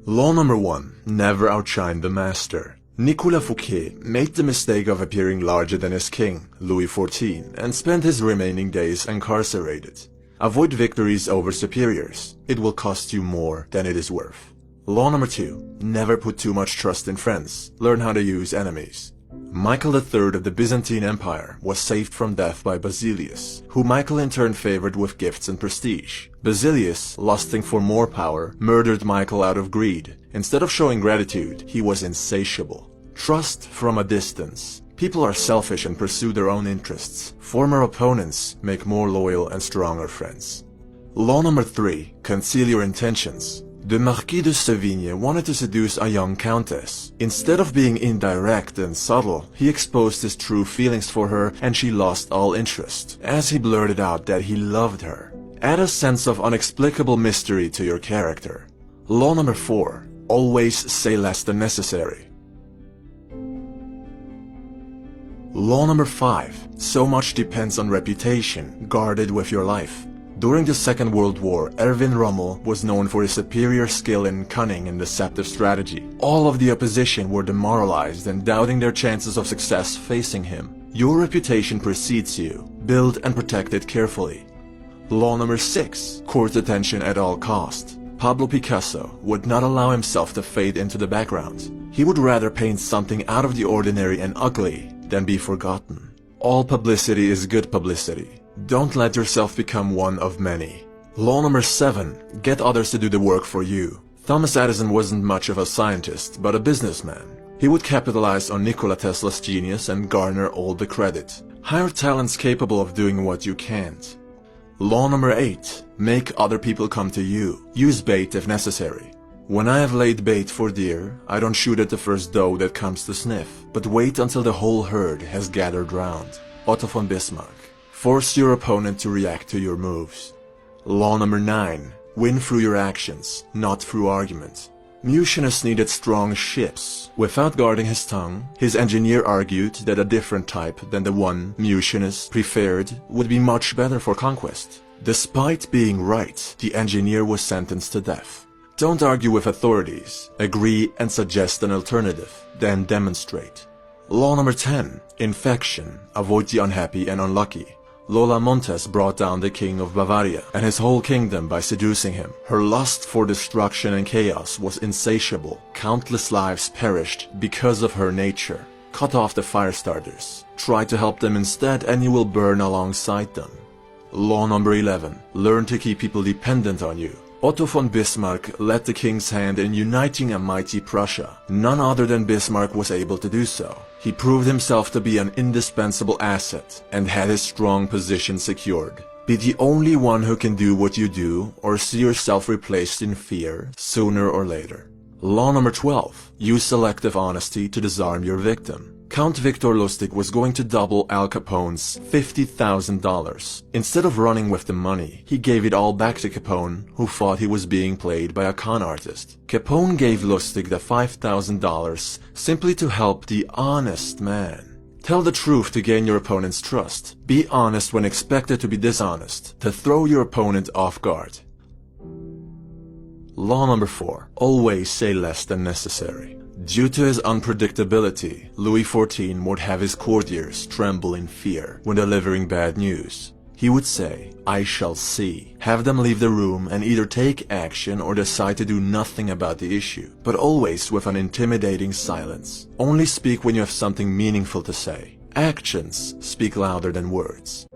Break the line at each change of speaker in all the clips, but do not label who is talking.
Law number 1. Never outshine the master. Nicolas Fouquet made the mistake of appearing larger than his king, Louis XIV, and spent his remaining days incarcerated. Avoid victories over superiors. It will cost you more than it is worth. Law number 2. Never put too much trust in friends. Learn how to use enemies. Michael III of the Byzantine Empire was saved from death by Basilius, who Michael in turn favored with gifts and prestige. Basilius, lusting for more power, murdered Michael out of greed. Instead of showing gratitude, he was insatiable. Trust from a distance. People are selfish and pursue their own interests. Former opponents make more loyal and stronger friends. Law number 3. Conceal your intentions. The Marquis de Sévigné wanted to seduce a young countess. Instead of being indirect and subtle, he exposed his true feelings for her and she lost all interest, as he blurted out that he loved her. Add a sense of inexplicable mystery to your character. Law number 4. Always say less than necessary. Law number 5. So much depends on reputation. Guard it with your life. During the Second World War, Erwin Rommel was known for his superior skill in cunning and deceptive strategy. All of the opposition were demoralized and doubting their chances of success facing him. Your reputation precedes you. Build and protect it carefully. Law number 6. Court attention at all cost. Pablo Picasso would not allow himself to fade into the background. He would rather paint something out of the ordinary and ugly than be forgotten. All publicity is good publicity. Don't let yourself become one of many. Law number 7. Get others to do the work for you. Thomas Edison wasn't much of a scientist, but a businessman. He would capitalize on Nikola Tesla's genius and garner all the credit. Hire talents capable of doing what you can't. Law number 8. Make other people come to you. Use bait if necessary. When I have laid bait for deer, I don't shoot at the first doe that comes to sniff, but wait until the whole herd has gathered round. Otto von Bismarck. Force your opponent to react to your moves. Law number 9. Win through your actions, not through argument. Mucianus needed strong ships. Without guarding his tongue, his engineer argued that a different type than the one Mucianus preferred would be much better for conquest. Despite being right, the engineer was sentenced to death. Don't argue with authorities. Agree and suggest an alternative, then demonstrate. Law number 10. Infection. Avoid the unhappy and unlucky. Lola Montes brought down the king of Bavaria and his whole kingdom by seducing him. Her lust for destruction and chaos was insatiable. Countless lives perished because of her nature. Cut off the fire starters. Try to help them instead and you will burn alongside them. Law number 11. Learn to keep people dependent on you. Otto von Bismarck led the king's hand in uniting a mighty Prussia. None other than Bismarck was able to do so. He proved himself to be an indispensable asset and had his strong position secured. Be the only one who can do what you do or see yourself replaced in fear sooner or later. Law number 12. Use selective honesty to disarm your victim. Count Victor Lustig was going to double Al Capone's $50,000. Instead of running with the money, he gave it all back to Capone, who thought he was being played by a con artist. Capone gave Lustig the $5,000 simply to help the honest man. Tell the truth to gain your opponent's trust. Be honest when expected to be dishonest, to throw your opponent off guard. Law number 4. Always say less than necessary. Due to his unpredictability, Louis XIV would have his courtiers tremble in fear when delivering bad news. He would say, "I shall see." Have them leave the room and either take action or decide to do nothing about the issue, but always with an intimidating silence. Only speak when you have something meaningful to say. Actions speak louder than words.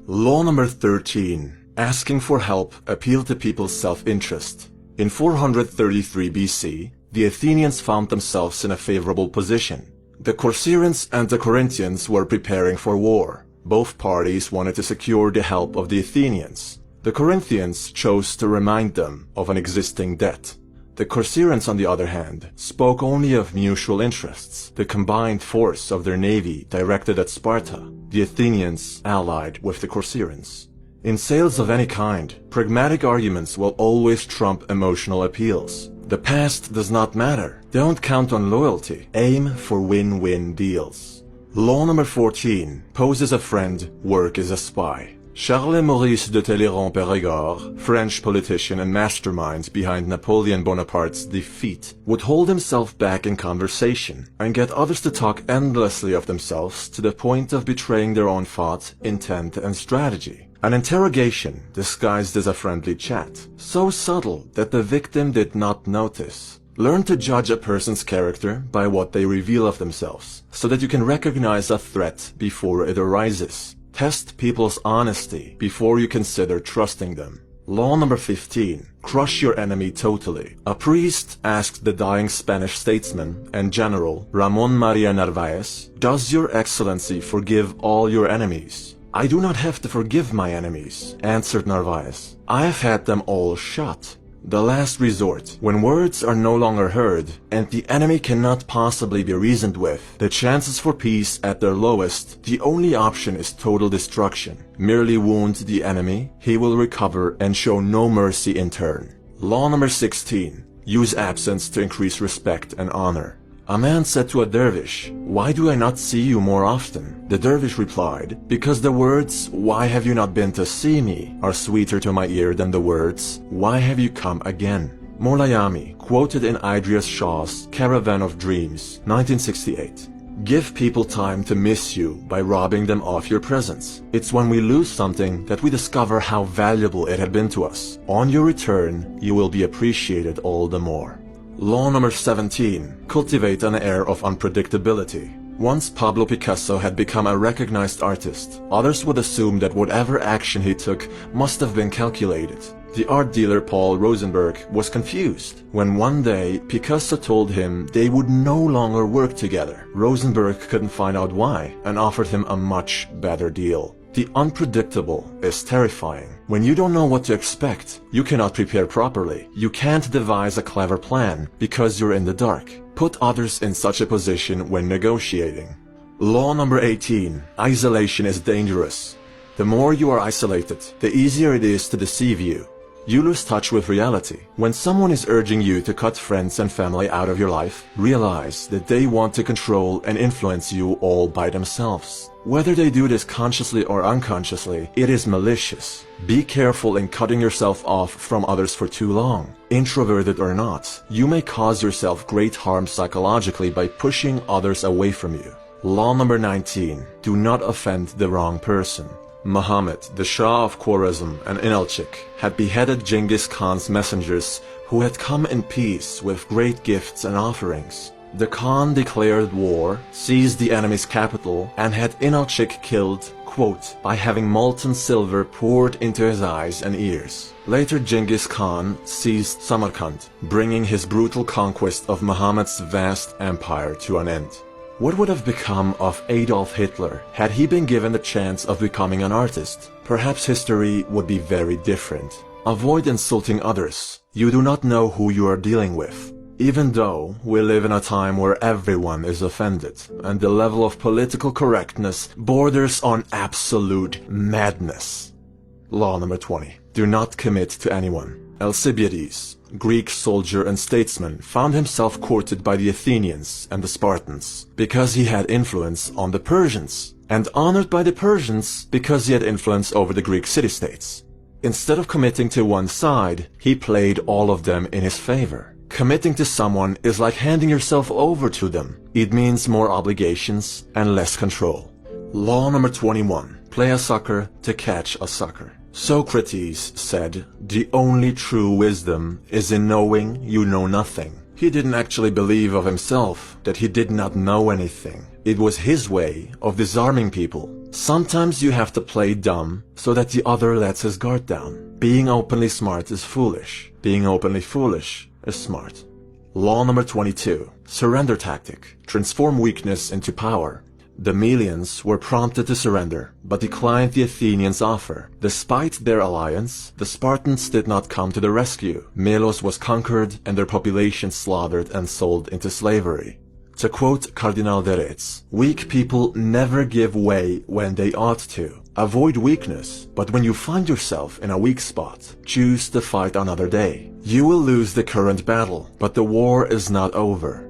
Law number 13. Asking for help appealed to people's self-interest. In 433 BC, the Athenians found themselves in a favorable position. The Corcyraeans and the Corinthians were preparing for war. Both parties wanted to secure the help of the Athenians. The Corinthians chose to remind them of an existing debt. The Corcyraeans, on the other hand, spoke only of mutual interests, the combined force of their navy directed at Sparta. The Athenians allied with the Corcyraeans. In sales of any kind, pragmatic arguments will always trump emotional appeals. The past does not matter. Don't count on loyalty. Aim for win-win deals. Law number 14. Pose as a friend, work as a spy. Charles-Maurice de Talleyrand-Périgord, French politician and mastermind behind Napoleon Bonaparte's defeat, would hold himself back in conversation and get others to talk endlessly of themselves to the point of betraying their own thought, intent, and strategy. An interrogation disguised as a friendly chat, so subtle that the victim did not notice. Learn to judge a person's character by what they reveal of themselves, so that you can recognize a threat before it arises. Test people's honesty before you consider trusting them. Law number 15. Crush your enemy totally. A priest asked the dying Spanish statesman and general Ramon Maria Narvaez, "Does your excellency forgive all your enemies?" "I do not have to forgive my enemies," answered Narvaez. "I have had them all shot." The last resort, when words are no longer heard and the enemy cannot possibly be reasoned with, the chances for peace at their lowest, the only option is total destruction. Merely wound the enemy, he will recover and show no mercy in turn. Law number 16. Use absence to increase respect and honor. A man said to a dervish, "Why do I not see you more often?" The dervish replied, "Because the words, 'Why have you not been to see me?' are sweeter to my ear than the words, 'Why have you come again?'" Molayami, quoted in Idries Shah's Caravan of Dreams, 1968. Give people time to miss you by robbing them of your presence. It's when we lose something that we discover how valuable it had been to us. On your return, you will be appreciated all the more. Law number 17. Cultivate an air of unpredictability. Once Pablo Picasso had become a recognized artist, others would assume that whatever action he took must have been calculated. The art dealer Paul Rosenberg was confused when one day Picasso told him they would no longer work together. Rosenberg couldn't find out why and offered him a much better deal. The unpredictable is terrifying. When you don't know what to expect, you cannot prepare properly. You can't devise a clever plan because you're in the dark. Put others in such a position when negotiating. Law number 18. Isolation is dangerous. The more you are isolated, the easier it is to deceive you. You lose touch with reality. When someone is urging you to cut friends and family out of your life, realize that they want to control and influence you all by themselves. Whether they do this consciously or unconsciously, it is malicious. Be careful in cutting yourself off from others for too long. Introverted or not, you may cause yourself great harm psychologically by pushing others away from you. Law number 19. Do not offend the wrong person. Muhammad, the Shah of Khwarezm and Inalchik, had beheaded Genghis Khan's messengers who had come in peace with great gifts and offerings. The Khan declared war, seized the enemy's capital, and had Inalchik killed, quote, by having molten silver poured into his eyes and ears. Later Genghis Khan seized Samarkand, bringing his brutal conquest of Muhammad's vast empire to an end. What would have become of Adolf Hitler had he been given the chance of becoming an artist? Perhaps history would be very different. Avoid insulting others. You do not know who you are dealing with. Even though we live in a time where everyone is offended, and the level of political correctness borders on absolute madness. Law number 20. Do not commit to anyone. Alcibiades, Greek soldier and statesman, found himself courted by the Athenians and the Spartans because he had influence on the Persians, and honored by the Persians because he had influence over the Greek city-states. Instead of committing to one side, he played all of them in his favor. Committing to someone is like handing yourself over to them. It means more obligations and less control. Law number 21. Play a sucker to catch a sucker. Socrates said, "The only true wisdom is in knowing you know nothing." He didn't actually believe of himself that he did not know anything. It was his way of disarming people. Sometimes you have to play dumb so that the other lets his guard down. Being openly smart is foolish. Being openly foolish is smart. Law number 22. Surrender tactic. Transform weakness into power. The Melians were prompted to surrender, but declined the Athenians' offer. Despite their alliance, the Spartans did not come to the rescue. Melos was conquered and their population slaughtered and sold into slavery. To quote Cardinal de Retz, "Weak people never give way when they ought to. Avoid weakness, but when you find yourself in a weak spot, choose to fight another day. You will lose the current battle, but the war is not over."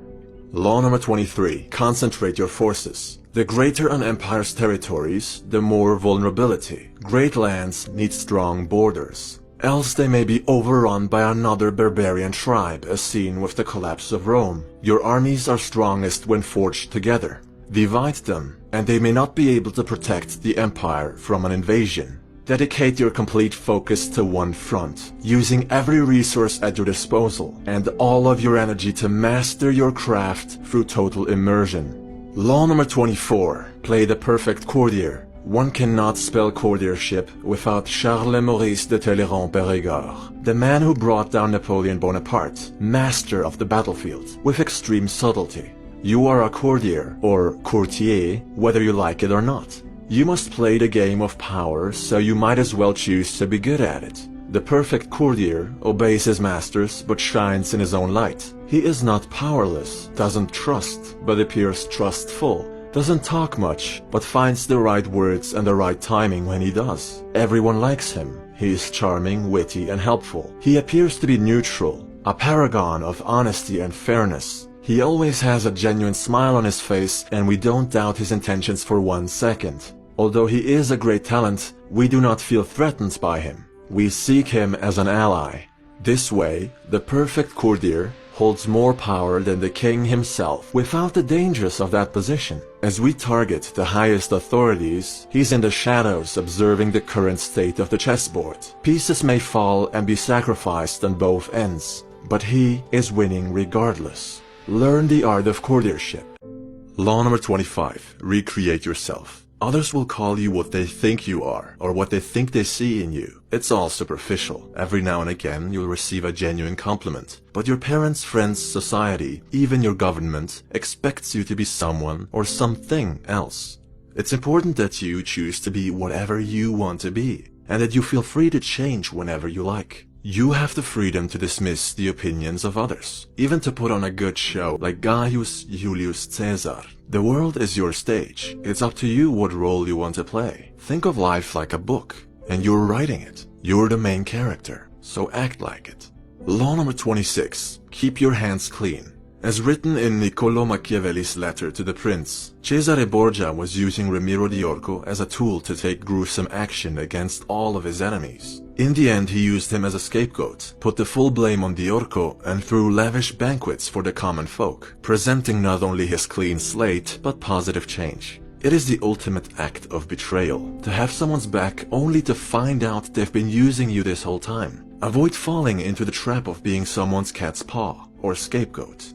Law number 23. Concentrate your forces. The greater an empire's territories, the more vulnerability. Great lands need strong borders. Else they may be overrun by another barbarian tribe, as seen with the collapse of Rome. Your armies are strongest when forged together. Divide them, and they may not be able to protect the empire from an invasion. Dedicate your complete focus to one front, using every resource at your disposal, and all of your energy to master your craft through total immersion. Law number 24. Play the perfect courtier. One cannot spell courtiership without Charles Maurice de Talleyrand-Périgord, the man who brought down Napoleon Bonaparte, master of the battlefield, with extreme subtlety. You are a courtier, or courtier, whether you like it or not. You must play the game of power, so you might as well choose to be good at it. The perfect courtier obeys his masters but shines in his own light. He is not powerless, doesn't trust, but appears trustful, doesn't talk much, but finds the right words and the right timing when he does. Everyone likes him. He is charming, witty, and helpful. He appears to be neutral, a paragon of honesty and fairness. He always has a genuine smile on his face, and we don't doubt his intentions for 1 second. Although he is a great talent, we do not feel threatened by him. We seek him as an ally. This way, the perfect courtier holds more power than the king himself without the dangers of that position. As we target the highest authorities, he's in the shadows observing the current state of the chessboard. Pieces may fall and be sacrificed on both ends, but he is winning regardless. Learn the art of courtiership. Law number 25. Recreate yourself. Others will call you what they think you are, or what they think they see in you. It's all superficial. Every now and again you'll receive a genuine compliment. But your parents, friends, society, even your government, expects you to be someone or something else. It's important that you choose to be whatever you want to be, and that you feel free to change whenever you like. You have the freedom to dismiss the opinions of others, even to put on a good show like Gaius Julius Caesar. The world is your stage. It's up to you what role you want to play. Think of life like a book, and you're writing it. You're the main character, so act like it. Law number 26. Keep your hands clean. As written in Niccolò Machiavelli's letter to the prince, Cesare Borgia was using Ramiro di Orco as a tool to take gruesome action against all of his enemies. In the end, he used him as a scapegoat, put the full blame on di Orco, and threw lavish banquets for the common folk, presenting not only his clean slate, but positive change. It is the ultimate act of betrayal, to have someone's back only to find out they've been using you this whole time. Avoid falling into the trap of being someone's cat's paw, or scapegoat.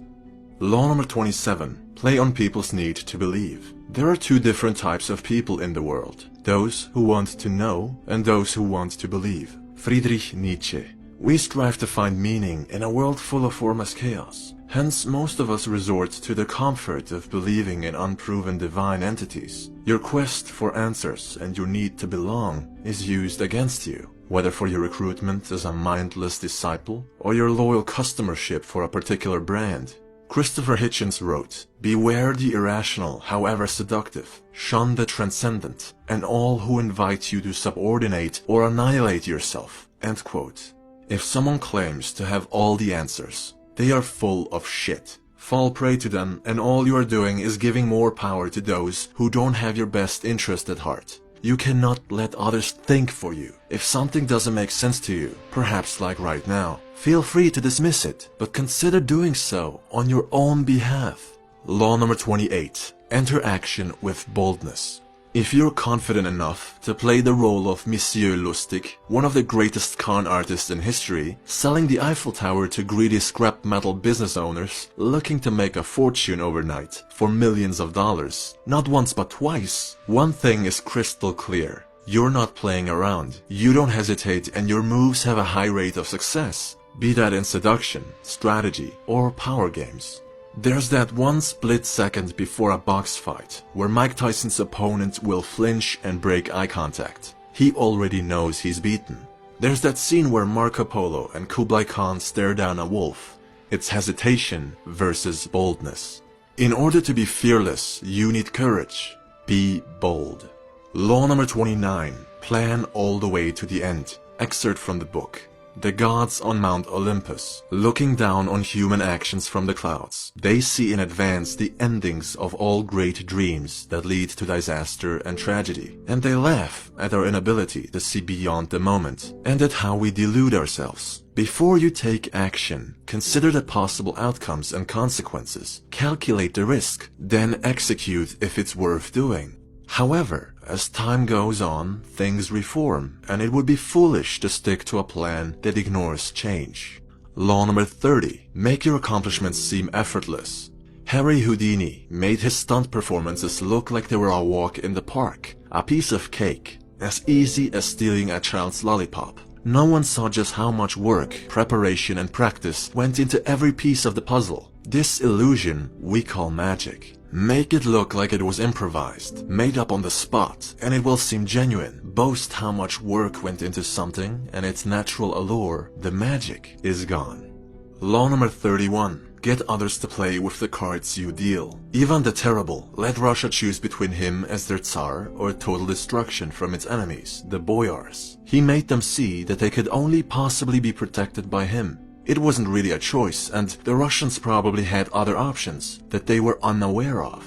Law number 27. Play on people's need to believe. There are two different types of people in the world. Those who want to know and those who want to believe. Friedrich Nietzsche. We strive to find meaning in a world full of formless chaos. Hence, most of us resort to the comfort of believing in unproven divine entities. Your quest for answers and your need to belong is used against you, whether for your recruitment as a mindless disciple or your loyal customership for a particular brand. Christopher Hitchens wrote, "Beware the irrational, however seductive. Shun the transcendent, and all who invite you to subordinate or annihilate yourself." End quote. If someone claims to have all the answers, they are full of shit. Fall prey to them, and all you are doing is giving more power to those who don't have your best interest at heart. You cannot let others think for you. If something doesn't make sense to you, perhaps like right now, feel free to dismiss it, but consider doing so on your own behalf. Law number 28. Enter action with boldness. If you're confident enough to play the role of Monsieur Lustig, one of the greatest con artists in history, selling the Eiffel Tower to greedy scrap metal business owners looking to make a fortune overnight for millions of dollars, not once but twice, one thing is crystal clear. You're not playing around. You don't hesitate, and your moves have a high rate of success, be that in seduction, strategy, or power games. There's that one split second before a box fight where Mike Tyson's opponent will flinch and break eye contact. He already knows he's beaten. There's that scene where Marco Polo and Kublai Khan stare down a wolf. It's hesitation versus boldness. In order to be fearless, you need courage. Be bold. Law number 29. Plan all the way to the end. Excerpt from the book. The gods on Mount Olympus, looking down on human actions from the clouds, they see in advance the endings of all great dreams that lead to disaster and tragedy, and they laugh at our inability to see beyond the moment, and at how we delude ourselves. Before you take action, consider the possible outcomes and consequences, calculate the risk, then execute if it's worth doing. However, as time goes on, things reform, and it would be foolish to stick to a plan that ignores change. Law number 30. Make your accomplishments seem effortless. Harry Houdini made his stunt performances look like they were a walk in the park, a piece of cake, as easy as stealing a child's lollipop. No one saw just how much work, preparation, and practice went into every piece of the puzzle. This illusion we call magic. Make it look like it was improvised, made up on the spot, and it will seem genuine. Boast how much work went into something, and its natural allure, the magic, is gone. Law number 31. Get others to play with the cards you deal. Ivan the Terrible let Russia choose between him as their Tsar or total destruction from its enemies, the Boyars. He made them see that they could only possibly be protected by him. It wasn't really a choice, and the Russians probably had other options that they were unaware of.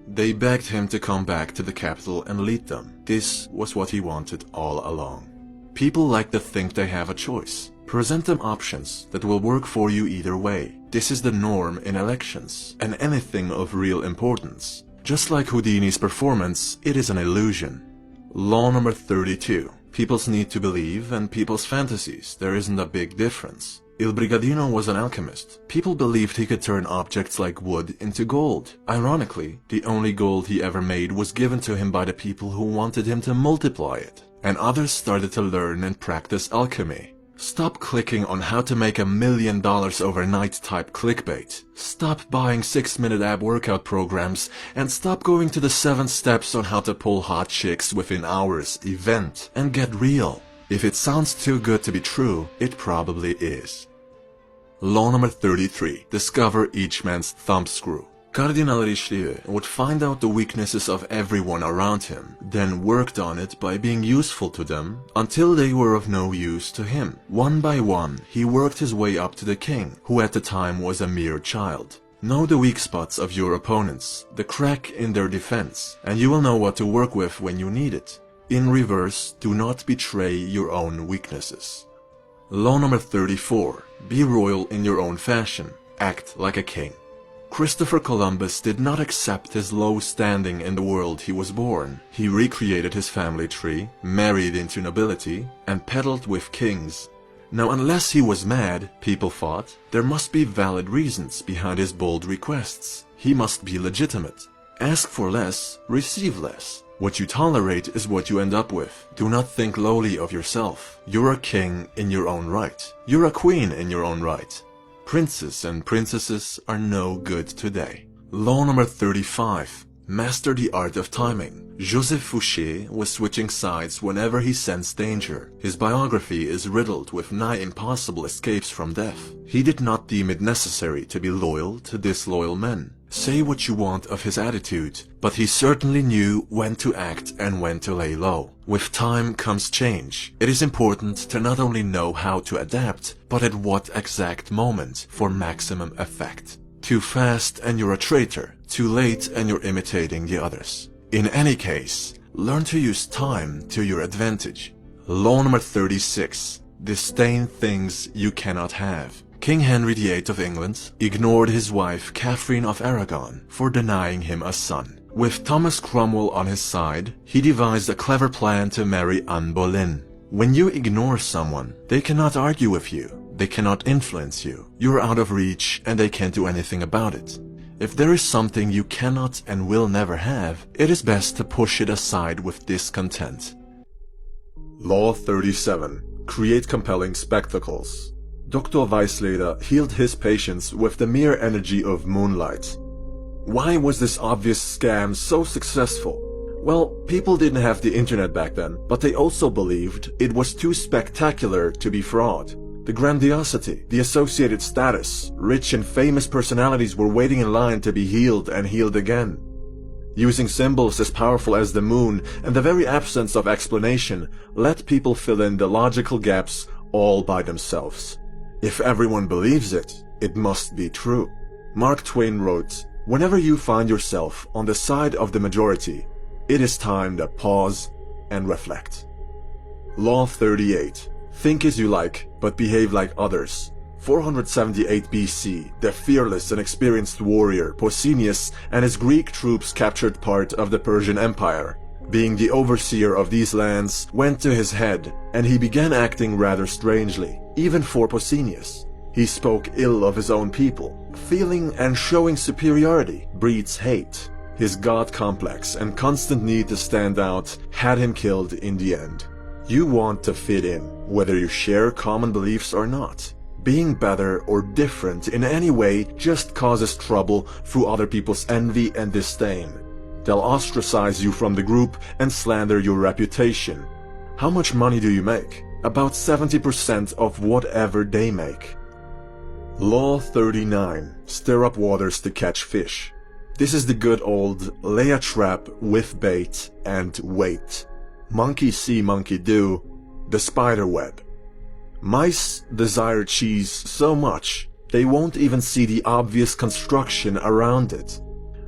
They begged him to come back to the capital and lead them. This was what he wanted all along. People like to think they have a choice. Present them options that will work for you either way. This is the norm in elections and anything of real importance. Just like Houdini's performance, it is an illusion. Law number 32. People's need to believe and people's fantasies. There isn't a big difference. Il Brigadino was an alchemist. People believed he could turn objects like wood into gold. Ironically, the only gold he ever made was given to him by the people who wanted him to multiply it. And others started to learn and practice alchemy. Stop clicking on how to make $1 million overnight type clickbait. Stop buying 6-minute ab workout programs and stop going to the 7 steps on how to pull hot chicks within hours event and get real. If it sounds too good to be true, it probably is. Law number 33. Discover each man's thumbscrew. Cardinal Richelieu would find out the weaknesses of everyone around him, then worked on it by being useful to them until they were of no use to him. One by one, he worked his way up to the king, who at the time was a mere child. Know the weak spots of your opponents, the crack in their defense, and you will know what to work with when you need it. In reverse, do not betray your own weaknesses. Law number 34. Be royal in your own fashion. Act like a king. Christopher Columbus did not accept his low standing in the world he was born. He recreated his family tree, married into nobility, and peddled with kings. Now, unless he was mad, people thought, there must be valid reasons behind his bold requests. He must be legitimate. Ask for less, receive less. What you tolerate is what you end up with. Do not think lowly of yourself. You're a king in your own right. You're a queen in your own right. Princes and princesses are no good today. Law number 35. Master the art of timing. Joseph Fouché was switching sides whenever he sensed danger. His biography is riddled with nigh impossible escapes from death. He did not deem it necessary to be loyal to disloyal men. Say what you want of his attitude, but he certainly knew when to act and when to lay low. With time comes change. It is important to not only know how to adapt, but at what exact moment for maximum effect. Too fast and you're a traitor. Too late and you're imitating the others. In any case, learn to use time to your advantage. Law number 36. Disdain things you cannot have. King Henry VIII of England ignored his wife Catherine of Aragon for denying him a son. With Thomas Cromwell on his side, he devised a clever plan to marry Anne Boleyn. When you ignore someone, they cannot argue with you. They cannot influence you. You're out of reach and they can't do anything about it. If there is something you cannot and will never have, it is best to push it aside with discontent. Law 37. Create compelling spectacles. Dr. Weisleder healed his patients with the mere energy of moonlight. Why was this obvious scam so successful? Well, people didn't have the internet back then, but they also believed it was too spectacular to be fraud. The grandiosity, the associated status, rich and famous personalities were waiting in line to be healed and healed again. Using symbols as powerful as the moon and the very absence of explanation let people fill in the logical gaps all by themselves. If everyone believes it, it must be true. Mark Twain wrote, "Whenever you find yourself on the side of the majority, it is time to pause and reflect." Law 38. Think as you like, but behave like others. 478 BC, the fearless and experienced warrior Pausanias and his Greek troops captured part of the Persian Empire. Being the overseer of these lands went to his head, and he began acting rather strangely, even for Pausanias. He spoke ill of his own people. Feeling and showing superiority breeds hate. His god complex and constant need to stand out had him killed in the end. You want to fit in, whether you share common beliefs or not. Being better or different in any way just causes trouble through other people's envy and disdain. They'll ostracize you from the group and slander your reputation. How much money do you make? About 70% of whatever they make. Law 39. Stir up waters to catch fish. This is the good old lay a trap with bait and wait. Monkey see, monkey do. The spider web. Mice desire cheese so much, they won't even see the obvious construction around it.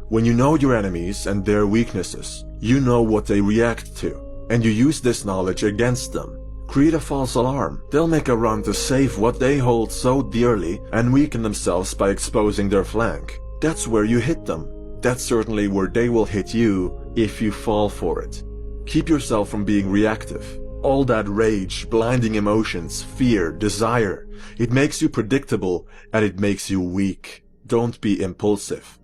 When you know your enemies and their weaknesses, you know what they react to, and you use this knowledge against them. Create a false alarm. They'll make a run to save what they hold so dearly and weaken themselves by exposing their flank. That's where you hit them. That's certainly where they will hit you if you fall for it. Keep yourself from being reactive. All that rage, blinding emotions, fear, desire, it makes you predictable and it makes you weak. Don't be impulsive.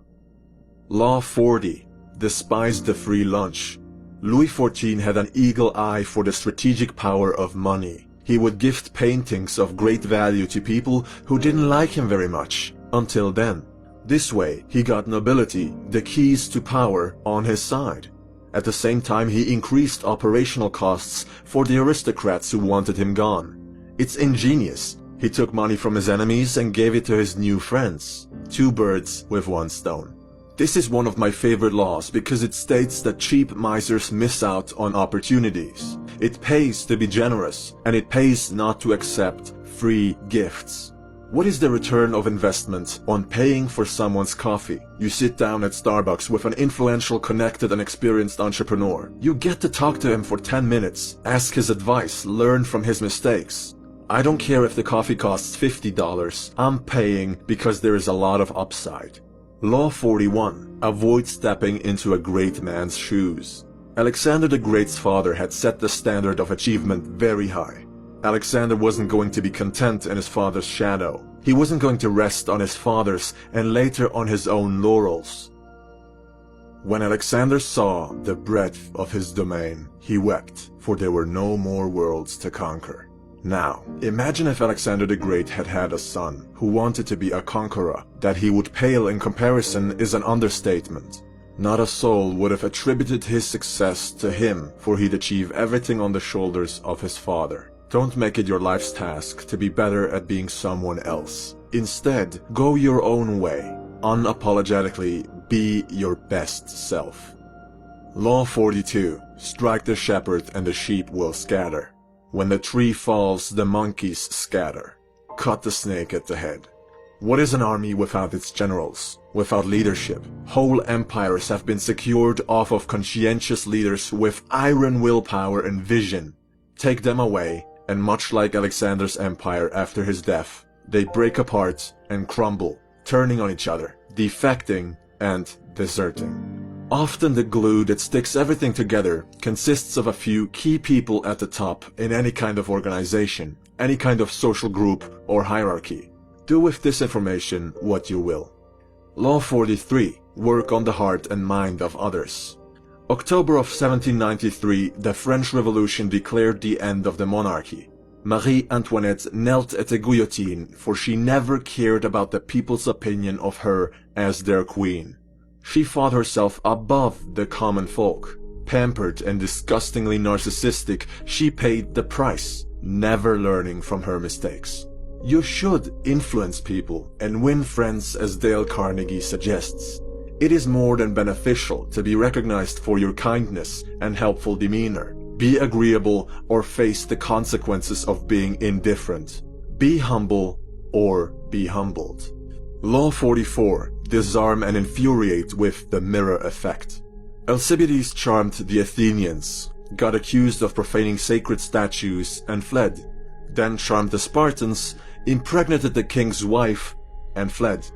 Law 40. Despise the free lunch. Louis XIV had an eagle eye for the strategic power of money. He would gift paintings of great value to people who didn't like him very much, until then. This way, he got nobility, the keys to power, on his side. At the same time, he increased operational costs for the aristocrats who wanted him gone. It's ingenious. He took money from his enemies and gave it to his new friends. 2 birds with 1 stone. This is one of my favorite laws because it states that cheap misers miss out on opportunities. It pays to be generous, and it pays not to accept free gifts. What is the return of investment on paying for someone's coffee? You sit down at Starbucks with an influential, connected, and experienced entrepreneur. You get to talk to him for 10 minutes, ask his advice, learn from his mistakes. I don't care if the coffee costs $50, I'm paying because there is a lot of upside. Law 41. Avoid stepping into a great man's shoes. Alexander the Great's father had set the standard of achievement very high. Alexander wasn't going to be content in his father's shadow. He wasn't going to rest on his father's and later on his own laurels. When Alexander saw the breadth of his domain, he wept, for there were no more worlds to conquer. Now, imagine if Alexander the Great had had a son who wanted to be a conqueror. That he would pale in comparison is an understatement. Not a soul would have attributed his success to him, for he'd achieve everything on the shoulders of his father. Don't make it your life's task to be better at being someone else. Instead, go your own way. Unapologetically be your best self. Law 42. Strike the shepherd and the sheep will scatter. When the tree falls, the monkeys scatter. Cut the snake at the head. What is an army without its generals? Without leadership? Whole empires have been secured off of conscientious leaders with iron willpower and vision. Take them away, and much like Alexander's empire after his death, they break apart and crumble, turning on each other, defecting and deserting. Often the glue that sticks everything together consists of a few key people at the top in any kind of organization, any kind of social group or hierarchy. Do with this information what you will. Law 43. Work on the heart and mind of others. October of 1793, the French Revolution declared the end of the monarchy. Marie Antoinette knelt at the guillotine, for she never cared about the people's opinion of her as their queen. She thought herself above the common folk. Pampered and disgustingly narcissistic, she paid the price, never learning from her mistakes. You should influence people and win friends, as Dale Carnegie suggests. It is more than beneficial to be recognized for your kindness and helpful demeanor. Be agreeable or face the consequences of being indifferent. Be humble or be humbled. Law 44. Disarm and infuriate with the mirror effect. Alcibiades charmed the Athenians, got accused of profaning sacred statues and fled. Then charmed the Spartans, impregnated the king's wife and fled.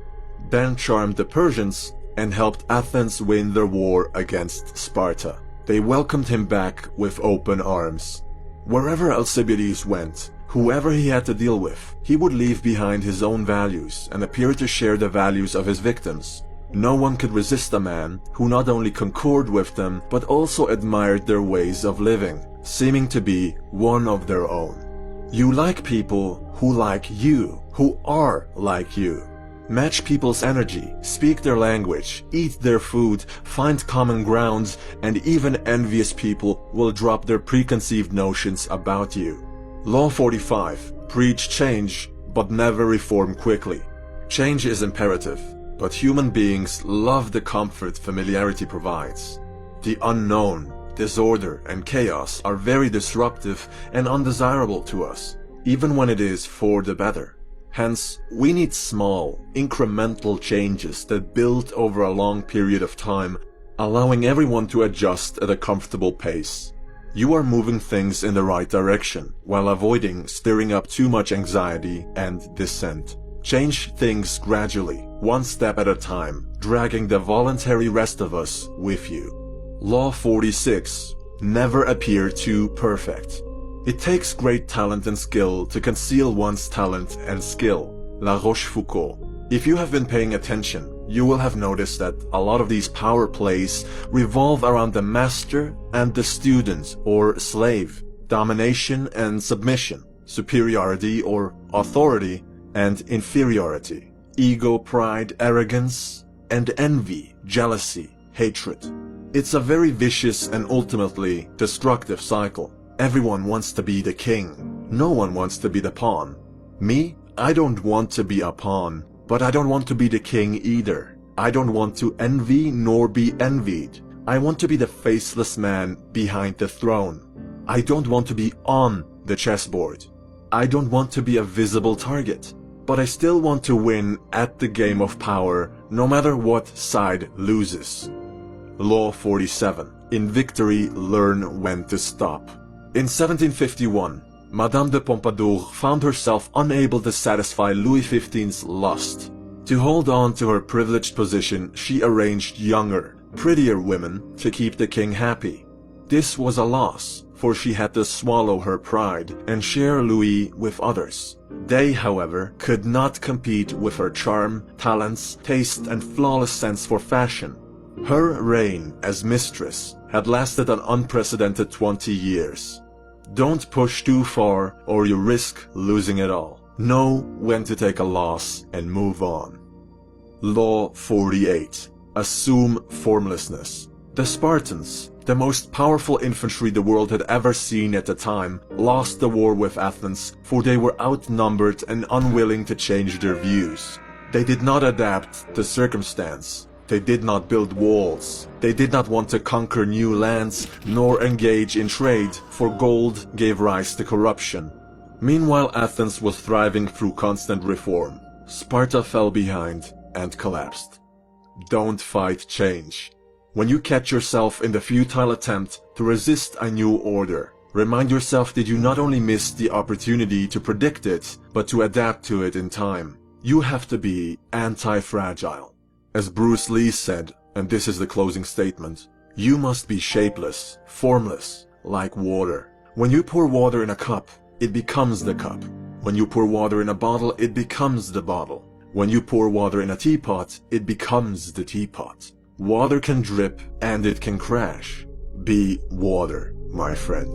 Then charmed the Persians and helped Athens win their war against Sparta. They welcomed him back with open arms. Wherever Alcibiades went, whoever he had to deal with, he would leave behind his own values and appear to share the values of his victims. No one could resist a man who not only concurred with them, but also admired their ways of living, seeming to be one of their own. You like people who like you, who are like you. Match people's energy, speak their language, eat their food, find common grounds, and even envious people will drop their preconceived notions about you. Law 45. Preach change, but never reform quickly. Change is imperative, but human beings love the comfort familiarity provides. The unknown, disorder, and chaos are very disruptive and undesirable to us, even when it is for the better. Hence, we need small, incremental changes that build over a long period of time, allowing everyone to adjust at a comfortable pace. You are moving things in the right direction, while avoiding stirring up too much anxiety and dissent. Change things gradually, one step at a time, dragging the voluntary rest of us with you. Law 46. Never appear too perfect. It takes great talent and skill to conceal one's talent and skill. La Rochefoucauld. If you have been paying attention, you will have noticed that a lot of these power plays revolve around the master and the student or slave, domination and submission, superiority or authority and inferiority, ego, pride, arrogance, and envy, jealousy, hatred. It's a very vicious and ultimately destructive cycle. Everyone wants to be the king. No one wants to be the pawn. Me, I don't want to be a pawn, but I don't want to be the king either. I don't want to envy nor be envied. I want to be the faceless man behind the throne. I don't want to be on the chessboard. I don't want to be a visible target, but I still want to win at the game of power, no matter what side loses. Law 47. In victory, learn when to stop. In 1751, Madame de Pompadour found herself unable to satisfy Louis XV's lust. To hold on to her privileged position, she arranged younger, prettier women to keep the king happy. This was a loss, for she had to swallow her pride and share Louis with others. They, however, could not compete with her charm, talents, taste, and flawless sense for fashion. Her reign as mistress had lasted an unprecedented 20 years. Don't push too far or you risk losing it all. Know when to take a loss and move on. Law 48. Assume formlessness. The Spartans, the most powerful infantry the world had ever seen at the time, lost the war with Athens, for they were outnumbered and unwilling to change their views. They did not adapt to circumstance. They did not build walls. They did not want to conquer new lands, nor engage in trade, for gold gave rise to corruption. Meanwhile, Athens was thriving through constant reform. Sparta fell behind and collapsed. Don't fight change. When you catch yourself in the futile attempt to resist a new order, remind yourself that you not only missed the opportunity to predict it, but to adapt to it in time. You have to be anti-fragile. As Bruce Lee said, and this is the closing statement, you must be shapeless, formless, like water. When you pour water in a cup, it becomes the cup. When you pour water in a bottle, it becomes the bottle. When you pour water in a teapot, it becomes the teapot. Water can drip and it can crash. Be water, my friend.